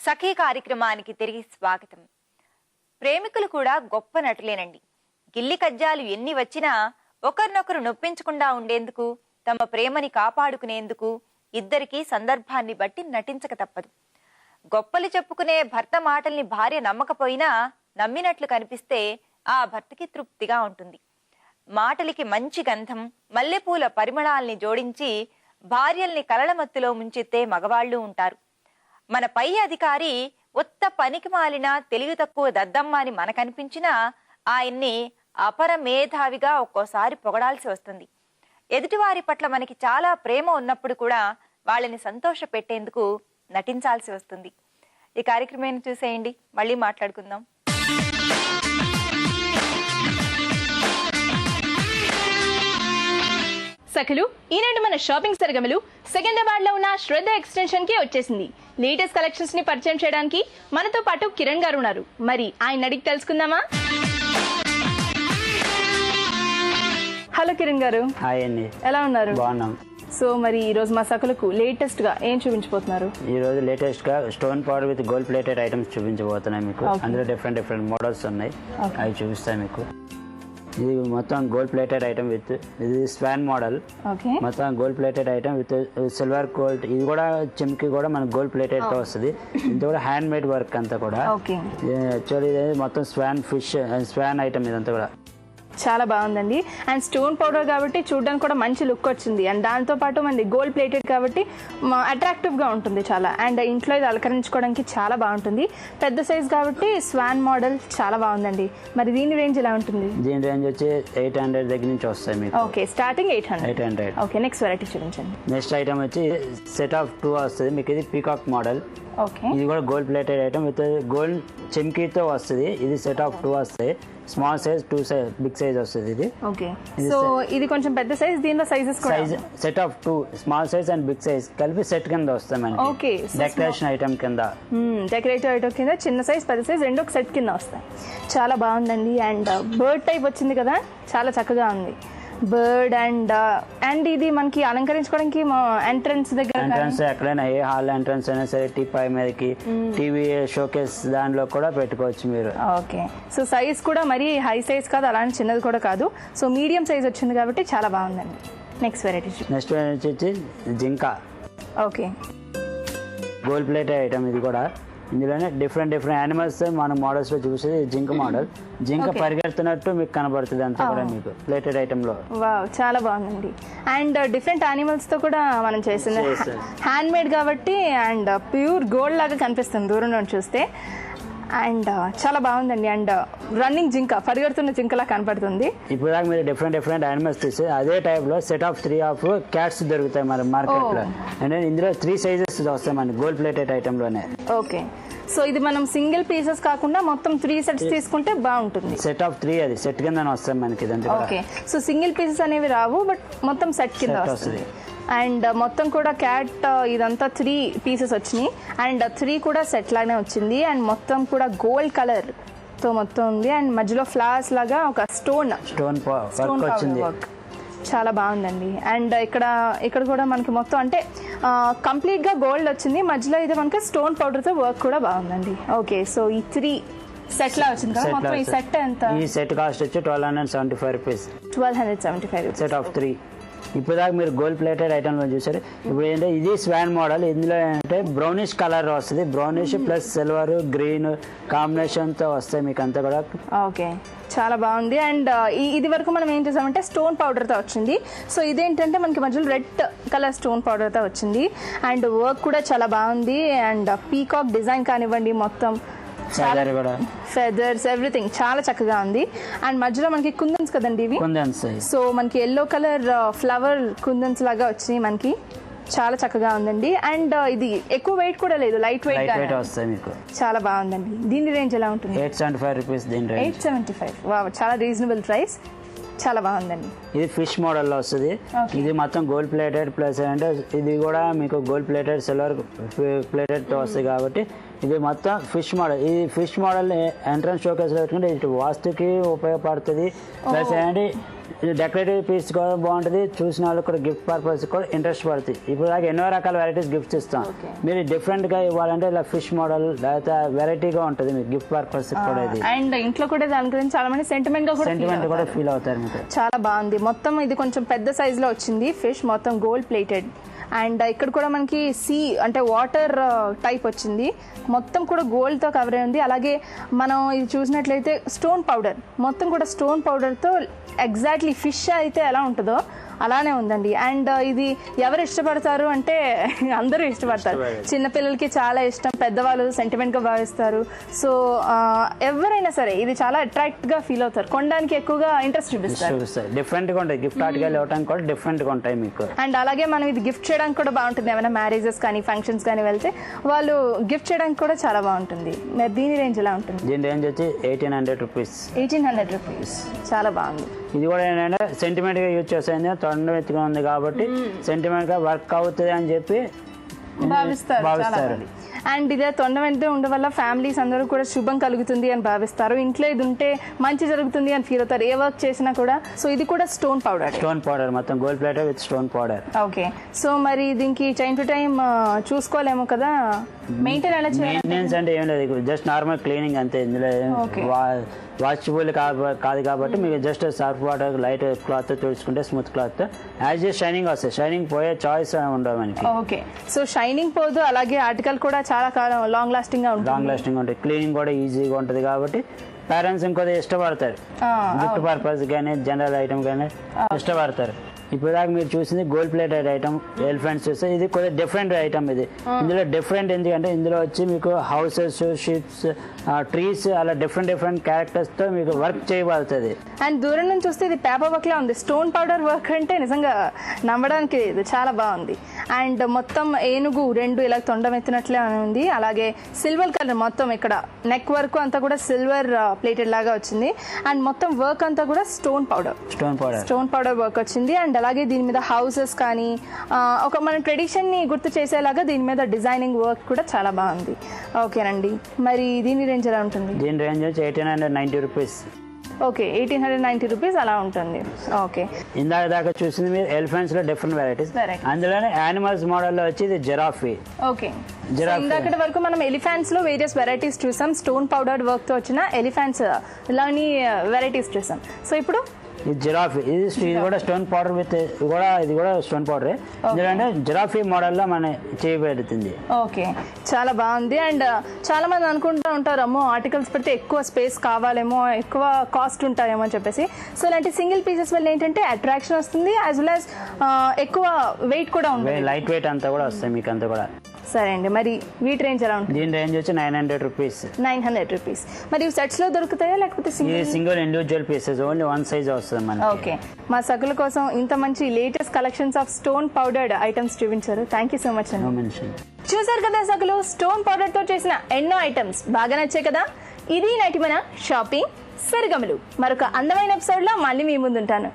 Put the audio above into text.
సఖీ కార్యక్రమానికి తిరిగి స్వాగతం. ప్రేమికులు కూడా గొప్ప నటులేనండి. గిల్లి కజ్జాలు ఎన్ని వచ్చినా ఒకరినొకరు నొప్పించకుండా ఉండేందుకు, తమ ప్రేమని కాపాడుకునేందుకు ఇద్దరికీ సందర్భాన్ని బట్టి నటించక తప్పదు. గొప్పలు చెప్పుకునే భర్త మాటల్ని భార్య నమ్మకపోయినా నమ్మినట్లు కనిపిస్తే ఆ భర్తకి తృప్తిగా ఉంటుంది. మాటలకి మంచి గంధం, మల్లెపూల పరిమళాల్ని జోడించి భార్యల్ని కలలమత్తులో ముంచెత్తే మగవాళ్లు ఉంటారు. మన పై అధికారి ఉత్త పనికి మాలిన తెలివి తక్కువ దద్దమ్మ అని మనకనిపించినా ఆయన్ని అపర మేధావిగా ఒక్కోసారి పొగడాల్సి వస్తుంది. ఎదుటివారి పట్ల మనకి చాలా ప్రేమ ఉన్నప్పుడు కూడా వాళ్ళని సంతోష పెట్టేందుకు నటించాల్సి వస్తుంది. ఈ కార్యక్రమాన్ని చూసేయండి, మళ్ళీ మాట్లాడుకుందాం. సఖులు, ఈనాడు మన షాపింగ్ సరగమలు సెకండ్రాబాద్ లో ఉన్న శ్రద్ధ ఎక్స్టెన్షన్ కి వచ్చేసింది. లేటెస్ట్ కలెక్షన్స్ ని పరిచయం చేయడానికి మనతో పాటు కిరణ్ గారు ఉన్నారు. మరి ఆయన అడిగి తెలుసుకుందామా? హలో కిరణ్ గారు. హాయ్ అండి, ఎలా ఉన్నారు? బాగున్నాం. సో మరి ఈ రోజు మా సఖులకు లేటెస్ట్ గా ఏం చూపించబోతున్నారు? ఈ రోజు లేటెస్ట్ గా stone powder with gold plated items చూపించబోతున్నాయి మీకు. అందులో డిఫరెంట్ మోడల్స్ ఉన్నాయి, అవి చూపిస్తాయి మీకు. ఇది మొత్తం గోల్డ్ ప్లేటెడ్ ఐటమ్ విత్, ఇది స్వాన్ మోడల్. మొత్తం gold plated item with silver gold. ఇది కూడా చెమ్కి కూడా మనకు గోల్డ్ ప్లేటెడ్ తో వస్తుంది. ఇది కూడా హ్యాండ్ మేడ్ వర్క్ అంతా కూడా. యాక్చువల్లీ ఇది మొత్తం స్వాన్ ఫిష్ స్వాన్ ఐటమ్ ఇదంతా కూడా చాలా బాగుందండి. అండ్ స్టోన్ పౌడర్ కాబట్టి చూడడానికి కూడా మంచి లుక్ వచ్చింది. అండ్ దాంతో పాటు మనది గోల్డ్ ప్లేటెడ్ కాబట్టి అట్రాక్టివ్ గా ఉంటుంది చాలా. అండ్ ఇంట్లో ఇది అలంకరించుకోవడానికి చాలా బాగుంటుంది. పెద్ద సైజ్ కాబట్టి స్వాన్ మోడల్ చాలా బాగుందండి. మరి దీని రేంజ్ ఎలా ఉంటుంది? దీని రేంజ్ వచ్చి 800 దగ్గర నుంచి వస్తాయి మీకు. Okay, starting 800. Okay, next variety చూపించండి. నెక్స్ట్ ఐటమ్ వచ్చి సెట్ ఆఫ్ 2 వస్తుంది మీకు. ఇది పీకాక్ మోడల్. ఇది కూడా gold plated item with gold చెమ్కీతో వస్తుంది. ఇది సెట్ ఆఫ్ 2 వస్తాయి. Small size, 2 size, big size వస్తుంది ఇది. ఓకే, సో ఇది కొంచెం పెద్ద సైజ్. దీనిలో సైజెస్ కూడా set of 2 small size and big size కలిపి సెట్ కింద వస్తాయి మనకి. ఓకే, డెకరేషన్ ఐటమ్ కింద, డెకరేటివ్ ఐటమ్ కింద చిన్న సైజ్ పెద్ద సైజ్ రెండు ఒక సెట్ కింద వస్తాయి. చాలా బాగుందండి. అండ్ బర్డ్ టైప్ వచ్చింది కదా, చాలా చక్కగా ఉంది బర్డ్. అండ్ ఇది మనకి అలంకరించుకోవడానికి ఎంట్రన్స్ దగ్గర, ఎంట్రన్స్ ఎక్కడైనా ఏ హాల్ ఎంట్రన్స్ అయినా సరే, టీపై మీదకి, టీవీ షోకేస్ దానిలో కూడా పెట్టుకోవచ్చు మీరు. ఓకే, సో సైజ్ కూడా మరీ హై సైజ్ కాదు, అలాంటి చిన్నది కూడా కాదు. సో మీడియం సైజ్ వచ్చింది కాబట్టి చాలా బాగుందండి. నెక్స్ట్ వెరైటీ వచ్చి Jinka. Okay, gold plate item ఇది కూడా. ఇందులోనే డిఫరెంట్ యానిమల్స్ మన మోడల్స్ లో చూసేది జింక మోడల్. జింక పరిగెడుతున్నట్టు మీకు కనబడుతుంది అంతా కూడా మీకు ప్లేటెడ్ ఐటమ్ లో. వావ్, చాలా బాగుందండి. అండ్ డిఫరెంట్ యానిమల్స్ తో కూడా మనం చేసింది హ్యాండ్ మేడ్ కాబట్టి అండ్ ప్యూర్ గోల్డ్ లాగా కనిపిస్తుంది దూరం నుండి చూస్తే. అండ్ చాలా బాగుందండి. అండ్ రన్నింగ్ జింక, పరిగెడుతున్న జింకలా కనపడుతుంది. ఇప్పుడు దాకా మీరు డిఫరెంట్ యానిమల్స్ తీసి అదే టైప్ లో సెట్ ఆఫ్ 3 ఆఫ్ క్యాట్స్ దొరుకుతాయి మన మార్కెట్ లో. అండ్ ఇందులో 3 సైజెస్ వస్తాయి మన గోల్డ్ ప్లేటెడ్ ఐటమ్ లోనే. ఓకే, సో ఇది మనం సింగిల్ పీసెస్ కాకుండా మొత్తం 3 సెట్స్ తీసుకుంటే బాగుంటుంది. సెట్ ఆఫ్ 3 అది సెట్ కింద వస్తాయి మనకి. ఓకే, సో సింగిల్ పీసెస్ అనేవి రావు, బట్ మొత్తం సెట్ కింద వస్తుంది. అండ్ మొత్తం కూడా క్యాట్ ఇదంతా 3 పీసెస్ వచ్చినాయి. అండ్ 3 కూడా సెట్ లాగానే వచ్చింది. అండ్ మొత్తం కూడా గోల్డ్ కలర్ తో మొత్తం ఉంది. అండ్ మధ్యలో ఫ్లవర్స్ లాగా ఒక స్టోన్ వర్క్ చాలా బాగుందండి. అండ్ ఇక్కడ కూడా మనకి మొత్తం అంటే కంప్లీట్ గా గోల్డ్ వచ్చింది. మధ్యలో ఇది మనకి స్టోన్ పౌడర్ తో వర్క్ కూడా బాగుందండి. ఓకే, సో ఈ 3 సెట్ లా వచ్చింది కదా మొత్తం. ఈ సెట్ ఎంత? ఈ సెట్ కాస్ట్ వచ్చి 1275 రూపీస్. 1275 set of 3. ఇప్పుడు దాకా మీరు గోల్డ్ ప్లేటెడ్ ఐటమ్ లో చూసారు. ఇప్పుడు ఏంటంటే ఇది స్వాన్ మోడల్. ఇందులో ఏంటంటే బ్రౌనిష్ కలర్ వస్తుంది. Brownish plus silver green combination తో వస్తాయి మీకు అంతా కూడా. ఓకే, చాలా బాగుంది. అండ్ ఇది వరకు మనం ఏం చేసామంటే స్టోన్ పౌడర్ తో వచ్చింది. సో ఇదేంటంటే మనకి మధ్యలో రెడ్ కలర్ స్టోన్ పౌడర్ తో వచ్చింది. అండ్ వర్క్ కూడా చాలా బాగుంది. అండ్ పీకాక్ డిజైన్ కానివ్వండి, మొత్తం ఫెదర్స్ ఎవ్రీథింగ్ చాలా చక్కగా ఉంది. అండ్ మధ్యలో మనకి కుందన్స్ కదండి ఇవి. సో మనకి ఎల్లో కలర్ ఫ్లవర్ కుందన్స్ లాగా వచ్చినాయి మనకి. చాలా చక్కగా ఉందండి. అండ్ ఇది ఎక్కువ వెయిట్ కూడా లేదు, లైట్ వెయిట్ వస్తాయి మీకు. చాలా బాగుందండి. దీని రేంజ్ ఎలా ఉంటుంది? 875 రూపీస్. 875. వావ్, చాలా రీజనబుల్ ప్రైస్. చాలా బాగుందండి. ఇది ఫిష్ మోడల్లో వస్తుంది. ఇది మొత్తం గోల్డ్ ప్లేటెడ్ ప్లస్ అంటే ఇది కూడా మీకు గోల్డ్ ప్లేటెడ్ సిల్వర్ ప్లేటెడ్ తో వస్తుంది కాబట్టి ఇది మొత్తం ఫిష్ మోడల్. ఈ ఫిష్ మోడల్ ఎంట్రన్స్ షోకేస్ లో పెట్టుకుంటే ఇటు వాస్తుకి ఉపయోగపడుతుంది. ప్లస్ ఏంటి డెకరేటివ్ పీస్ కూడా బాగుంటుంది. చూసిన వాళ్ళకి కూడా గిఫ్ట్ పర్పస్ కూడా ఇంట్రెస్ట్ పడుతుంది. ఇప్పుడు దాకా ఎన్నో రకాల వెరైటీస్ గిఫ్ట్స్ ఇస్తాం. మీరు డిఫరెంట్ గా ఇవ్వాలంటే ఇలా ఫిష్ మోడల్ లేకపోతే వెరైటీగా ఉంటుంది మీకు గిఫ్ట్ పర్పస్ కూడా. ఇది అండ్ ఇంట్లో కూడా దాని గురించి చాలా మంది సెంటిమెంట్ కూడా ఫీల్ అవుతారు మీకు. చాలా బాగుంది. మొత్తం ఇది కొంచెం పెద్ద సైజ్ లో వచ్చింది. ఫిష్ మొత్తం గోల్డ్ ప్లేటెడ్. అండ్ ఇక్కడ కూడా మనకి సీ అంటే వాటర్ టైప్ వచ్చింది. మొత్తం కూడా గోల్డ్తో కవర్ అయి ఉంది. అలాగే మనం ఇది చూసినట్లయితే స్టోన్ పౌడర్, మొత్తం కూడా స్టోన్ పౌడర్తో ఎగ్జాక్ట్లీ ఫిష్ అయితే ఎలా ఉంటుందో అలానే ఉందండి. అండ్ ఇది ఎవరు ఇష్టపడతారు అంటే అందరూ ఇష్టపడతారు. చిన్నపిల్లలకి చాలా ఇష్టం, పెద్దవాళ్ళు సెంటిమెంట్గా భావిస్తారు. సో ఎవరైనా సరే ఇది చాలా అట్రాక్ట్గా ఫీల్ అవుతారు, కొనడానికి ఎక్కువగా ఇంట్రెస్ట్ చూపిస్తారు. డిఫరెంట్గా ఉంటాయి గిఫ్ట్ ఆర్టికల్ ఇవ్వడానికి కూడా డిఫరెంట్గా ఉంటాయి మీకు. అండ్ అలాగే మనం ఇది గిఫ్ట్ చేయడానికి కూడా బాగుంటుంది. ఏమైనా మ్యారేజెస్ కానీ ఫంక్షన్స్ కానీ వెళ్తే వాళ్ళు గిఫ్ట్ చేయడానికి కూడా చాలా బాగుంటుంది. మరి దీని రేంజ్ ఎలా ఉంటుంది? దీని రేంజ్ వచ్చి 1800 రూపీస్. 1800 రూపీస్. చాలా బాగుంది. ఇది కూడా ఏంటంటే సెంటిమెంట్ గా యూజ్ చేసేది, తొండ ఎత్తుగా ఉంది కాబట్టి సెంటిమెంట్ గా వర్క్ అవుతుంది అని చెప్పి భావిస్తారు. అండ్ ఇదే తొండమెంతో ఉండడం వల్ల ఫ్యామిలీస్ అందరూ కూడా శుభం కలుగుతుంది అని భావిస్తారు. ఇంట్లో ఇది ఉంటే మంచి జరుగుతుంది అని ఫీల్ అవుతారు, ఏ వర్క్ చేసినా కూడా. సో ఇది కూడా స్టోన్ పౌడర్ మొత్తం gold plater with stone powder. Okay. So మరి దీనికి టైం టు టైం చూసుకోలేము కదా, మెయింటెనెన్స్ అంటే ఏం లేదు, జస్ట్ నార్మల్ క్లీనింగ్ అంతే. ఇందులో వాషబుల్ కాదు కాబట్టి మీకు just surf water light cloth తుడుచుకుంటే smooth cloth as a shining వస్తాయి. షైనింగ్ పోయే చాయిస్ ఉండవు మనకి. ఓకే. సో షైనింగ్ పోదు, అలాగే ఆర్టికల్ కూడా చాలా కాలం లాంగ్ లాస్టింగ్ గా ఉంటుంది. క్లీనింగ్ కూడా ఈజీగా ఉంటుంది కాబట్టి పేరెంట్స్ ఇంకొద్ది ఇష్టపడతారు. గిఫ్ట్ పర్పస్ కానీ జనరల్ ఐటమ్ కానీ ఇష్టపడతారు. ఇప్పుడు దాకా మీరు చూసింది గోల్డ్ ప్లేటెడ్ ఐటమ్ ఎలిఫెంట్స్ చూస్తే ఇది కొద్దిగా డిఫరెంట్ ఐటమ్. ఇది ఇందులో డిఫరెంట్ ఎందుకంటే ఇందులో వచ్చి మీకు హౌసెస్, షిప్స్, ట్రీస్ అలా డిఫరెంట్ క్యారెక్టర్స్ తో మీకు వర్క్ చేయబడుతుంది. అండ్ దూరం నుంచి చూస్తే ఇది పేపర్ వర్క్ లా ఉంది. స్టోన్ పౌడర్ వర్క్ అంటే నిజంగా నమ్మడానికి ఇది చాలా బాగుంది. అండ్ మొత్తం ఏనుగు రెండు ఇలా తొండం ఎత్తినట్లే ఉంది. అలాగే సిల్వర్ కలర్ మొత్తం ఇక్కడ నెక్ వర్క్ అంతా కూడా సిల్వర్ ప్లేటెడ్ లాగా వచ్చింది. అండ్ మొత్తం వర్క్ అంతా కూడా స్టోన్ పౌడర్ వర్క్ వచ్చింది. అండ్ అలాగే దీని మీద హౌసెస్ కానీ ఒక మన ట్రెడిషన్ ని గుర్తు చేసేలాగా దీని మీద డిజైనింగ్ వర్క్ కూడా చాలా బాగుంది. ఓకేనండి. మరి దీని రేంజ్ ఎలా ఉంటుంది? దీని రేంజ్ వచ్చి 1890 రూపీస్. ఓకే. 1890 రూపీస్ అలా ఉంటుంది. ఓకే. ఇందాక దాకా చూసింది మీరు ఎలిఫెంట్స్ లో డిఫరెంట్ వెరైటీస్. అందులోనే యానిమల్స్ మోడల్ లో వచ్చి ఇది జిరాఫీ. ఓకే. ఇందాకటి వరకు మనం ఎలిఫెంట్స్ లో వేరియస్ వెరైటీస్ చూసాం. స్టోన్ పౌడర్ వర్క్ తో వచ్చిన ఎలిఫెంట్స్ ఇలాని వెరైటీస్ చూసాం. సో ఇప్పుడు ఇది జిరాఫీ. ఇది కూడా స్టోన్ పౌడర్ విత్ ఇది కూడా స్టోన్ పౌడర్. ఎందుకంటే జిరాఫీ మోడల్ లో మన చేయబడుతుంది. ఓకే. చాలా బాగుంది. అండ్ చాలా మంది అనుకుంటూ ఉంటారు, అమ్మో ఆర్టికల్స్ పెడితే ఎక్కువ స్పేస్ కావాలేమో, ఎక్కువ కాస్ట్ ఉంటాయేమో అని చెప్పేసి. సో ఇలాంటి సింగిల్ పీసెస్ వల్ల ఏంటంటే అట్రాక్షన్ వస్తుంది, యాజ్ వెల్ యాజ్ ఎక్కువ వెయిట్ కూడా ఉంటుంది, లైట్ వెయిట్ అంతా కూడా వస్తాయి మీకు అంతా కూడా. సరే అండి. మరి వీటి రేంజ్ ఎలా ఉంటుంది? దీని రేంజ్ వచ్చి 900 రూపీస్. 900 రూపీస్. మరి సెట్స్ లో దొరుకుతాయా లేకపోతే single individual pieces only one size వస్తుంది మనకి. ఓకే. మా సకుల కోసం ఇంత మంచి latest collections of stone powdered items చూపించారు. థ్యాంక్ యూ సో మచ్ అండి. చూసారు కదా సకులు, స్టోన్ పౌడర్ తో చేసిన ఎన్నో ఐటమ్స్ బాగా నచ్చాయి కదా. ఇది నటి మన షాపింగ్ సరిగమలు. మరొక అందమైన ఎపిసోడ్ లో మళ్ళీ మీ ముందుంటాను.